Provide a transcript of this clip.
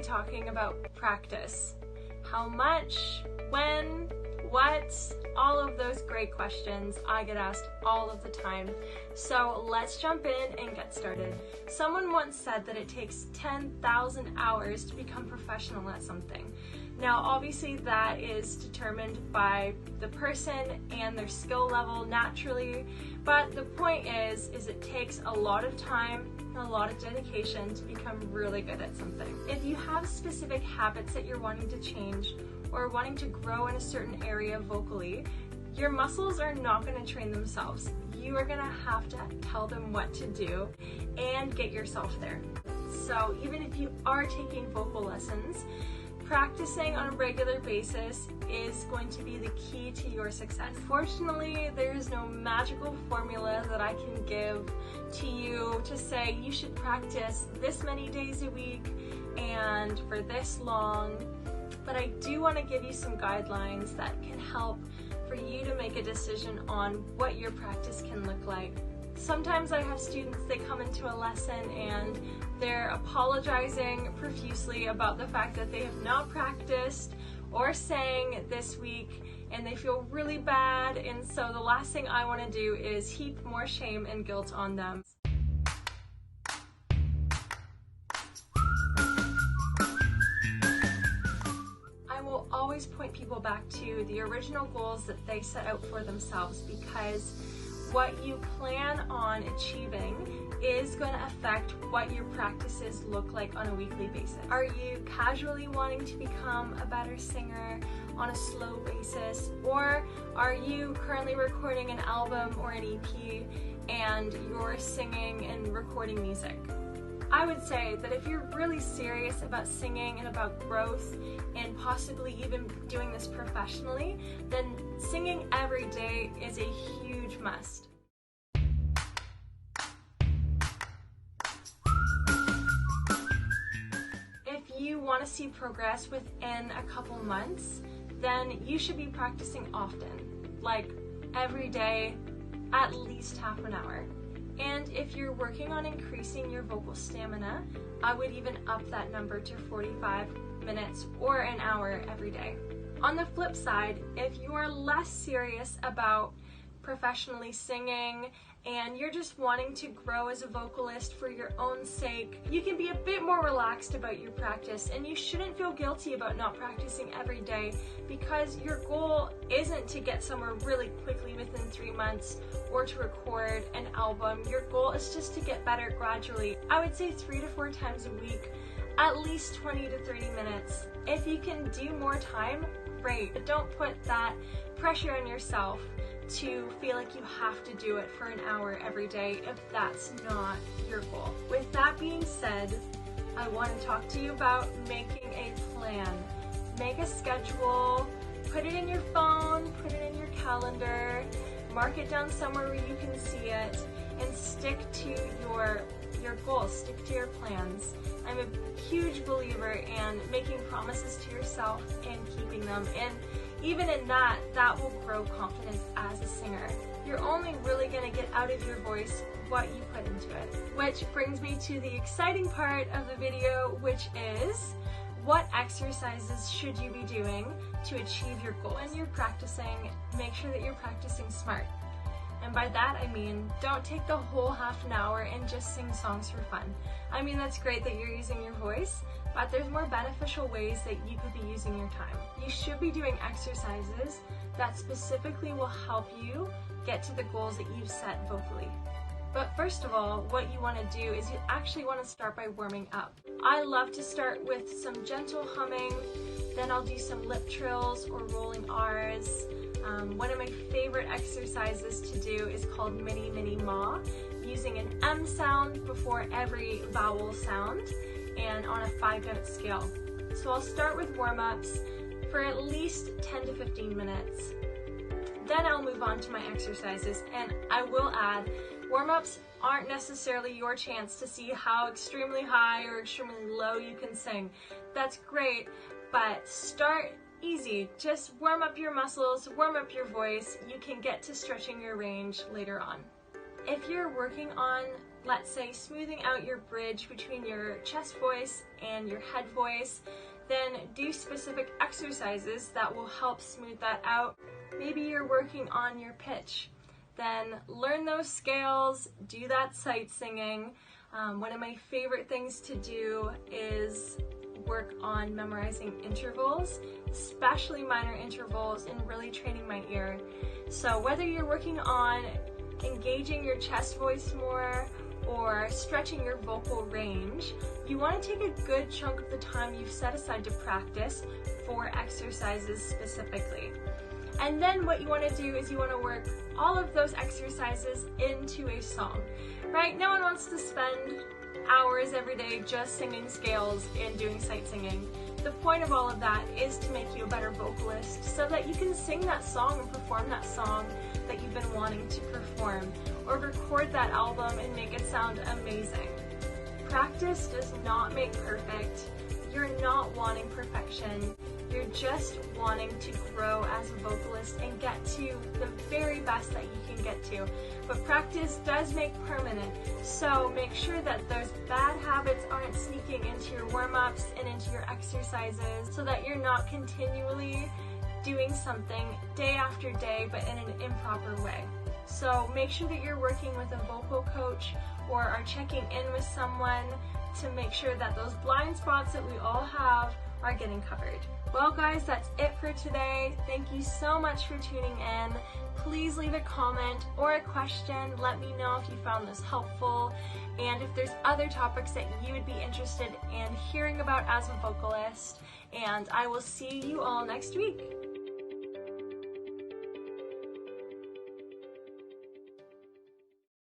talking about practice. How much, when, what, all of those great questions I get asked all of the time. So let's jump in and get started. Someone once said that it takes 10,000 hours to become professional at something. Now obviously that is determined by the person and their skill level naturally, but the point is it takes a lot of time and a lot of dedication to become really good at something. If you have specific habits that you're wanting to change or wanting to grow in a certain area vocally, your muscles are not going to train themselves. You are going to have to tell them what to do and get yourself there. So even if you are taking vocal lessons, practicing on a regular basis is going to be the key to your success. Unfortunately, there is no magical formula that I can give to you to say you should practice this many days a week and for this long, but I do want to give you some guidelines that can help for you to make a decision on what your practice can look like. Sometimes I have students, they come into a lesson and they're apologizing profusely about the fact that they have not practiced or sang this week and they feel really bad, and so the last thing I want to do is heap more shame and guilt on them. I will always point people back to the original goals that they set out for themselves, because what you plan on achieving is going to affect what your practices look like on a weekly basis. Are you casually wanting to become a better singer on a slow basis, or are you currently recording an album or an EP and you're singing and recording music? I would say that if you're really serious about singing and about growth and possibly even doing this professionally, then singing every day is a huge must. If you want to see progress within a couple months, then you should be practicing often, like every day, at least half an hour. And if you're working on increasing your vocal stamina, I would even up that number to 45 minutes or an hour every day. On the flip side, if you are less serious about professionally singing and you're just wanting to grow as a vocalist for your own sake, you can be a bit more relaxed about your practice, and you shouldn't feel guilty about not practicing every day, because your goal isn't to get somewhere really quickly within 3 months or to record an album. Your goal is just to get better gradually. I would say 3 to 4 times a week, at least 20 to 30 minutes. If you can do more time, great, but don't put that pressure on yourself to feel like you have to do it for an hour every day if that's not your goal. With that being said, I want to talk to you about making a plan. Make a schedule, put it in your phone, put it in your calendar, mark it down somewhere where you can see it, and stick to your goals, stick to your plans. I'm a huge believer in making promises to yourself and keeping them, and even in that will grow confidence as a singer. You're only really going to get out of your voice what you put into it. Which brings me to the exciting part of the video, which is what exercises should you be doing to achieve your goal. When you're practicing, make sure that you're practicing smart. And by that I mean, don't take the whole half an hour and just sing songs for fun. I mean, that's great that you're using your voice, but there's more beneficial ways that you could be using your time. You should be doing exercises that specifically will help you get to the goals that you've set vocally. But first of all, what you want to do is you actually want to start by warming up. I love to start with some gentle humming, then I'll do some lip trills or rolling R's. One of my favorite exercises to do is called Mini Mini Ma, using an M sound before every vowel sound and on a 5-note scale. So I'll start with warm-ups for at least 10 to 15 minutes. Then I'll move on to my exercises, and I will add, warm-ups aren't necessarily your chance to see how extremely high or extremely low you can sing. That's great, but start easy. Just warm up your muscles, warm up your voice. You can get to stretching your range later on. If you're working on let's say smoothing out your bridge between your chest voice and your head voice, then do specific exercises that will help smooth that out. Maybe you're working on your pitch, then learn those scales, do that sight singing. One of my favorite things to do is work on memorizing intervals, especially minor intervals, and really training my ear. So whether you're working on engaging your chest voice more or stretching your vocal range, you want to take a good chunk of the time you've set aside to practice for exercises specifically. And then what you want to do is you want to work all of those exercises into a song, right? No one wants to spend hours every day just singing scales and doing sight singing. The point of all of that is to make you a better vocalist so that you can sing that song and perform that song that you've been wanting to perform, or record that album and make it sound amazing. Practice does not make perfect. You're not wanting perfection. You're just wanting to grow as a vocalist and get to the very best that you can get to. But practice does make permanent, so make sure that those bad habits aren't sneaking into your warm-ups and into your exercises, so that you're not continually doing something day after day but in an improper way. So make sure that you're working with a vocal coach or are checking in with someone to make sure that those blind spots that we all have are getting covered. Well guys, that's it for today. Thank you so much for tuning in. Please leave a comment or a question. Let me know if you found this helpful, and if there's other topics that you would be interested in hearing about as a vocalist. And I will see you all next week.